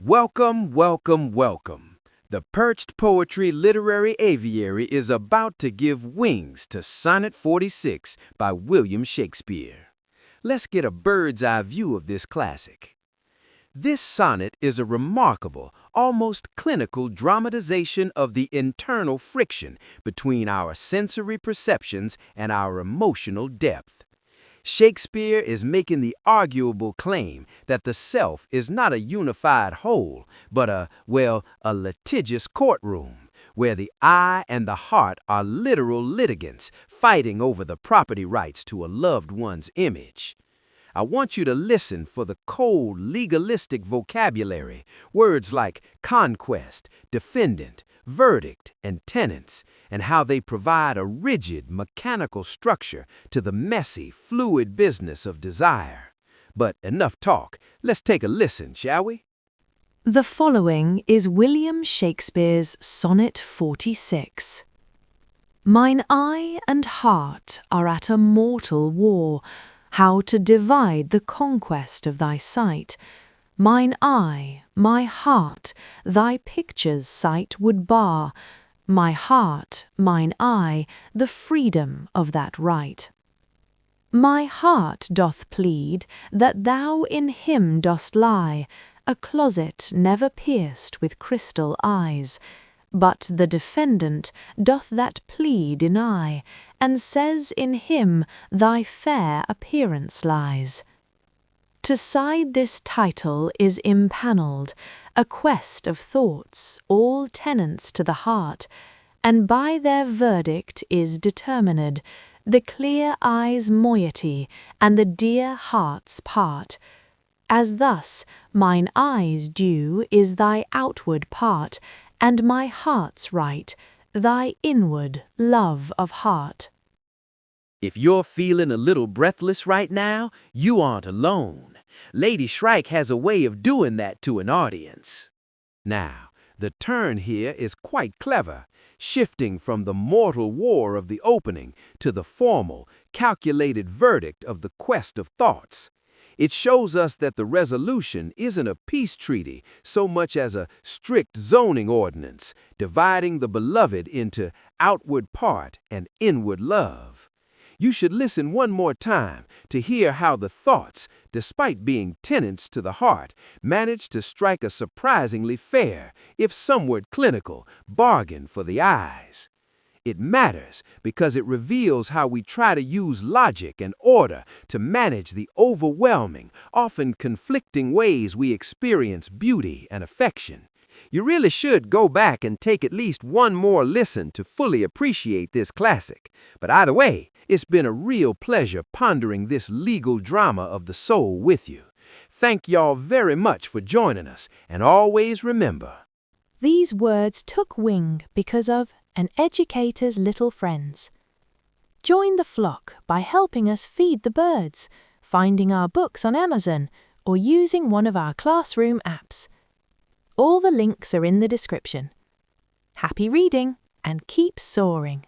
Welcome, welcome, welcome. The Perched Poetry Literary Aviary is about to give wings to Sonnet 46 by William Shakespeare. Let's get a bird's-eye view of this classic. This sonnet is a remarkable, almost clinical dramatization of the internal friction between our sensory perceptions and our emotional depth. Shakespeare is making the arguable claim that the self is not a unified whole, but a litigious courtroom, where the eye and the heart are literal litigants fighting over the property rights to a loved one's image. I want you to listen for the cold, legalistic vocabulary, words like conquest, defendant, verdict, and tenants, and how they provide a rigid, mechanical structure to the messy, fluid business of desire. But enough talk. Let's take a listen, shall we? The following is William Shakespeare's Sonnet 46. Mine eye and heart are at a mortal war, how to divide the conquest of thy sight. Mine eye, my heart, thy picture's sight would bar, my heart, mine eye, the freedom of that right. My heart doth plead that thou in him dost lie, a closet never pierced with crystal eyes. But the defendant doth that plea deny, and says in him thy fair appearance lies. To side this title is impanelled, a quest of thoughts, all tenants to the heart, and by their verdict is determined, the clear eye's moiety and the dear heart's part. As thus, mine eye's due is thy outward part, and my heart's right, thy inward love of heart. If you're feeling a little breathless right now, you aren't alone. Lady Shrike has a way of doing that to an audience. Now, the turn here is quite clever, shifting from the mortal war of the opening to the formal, calculated verdict of the quest of thoughts. It shows us that the resolution isn't a peace treaty so much as a strict zoning ordinance, dividing the beloved into outward part and inward love. You should listen one more time to hear how the thoughts, despite being tenants to the heart, manage to strike a surprisingly fair, if somewhat clinical, bargain for the eyes. It matters because it reveals how we try to use logic and order to manage the overwhelming, often conflicting ways we experience beauty and affection. You really should go back and take at least one more listen to fully appreciate this classic. But either way, it's been a real pleasure pondering this legal drama of the soul with you. Thank y'all very much for joining us, and always remember, These words took wing because of an educator's little friends. Join the flock by helping us feed the birds, finding our books on Amazon, or using one of our classroom apps. All the links are in the description. Happy reading and keep soaring.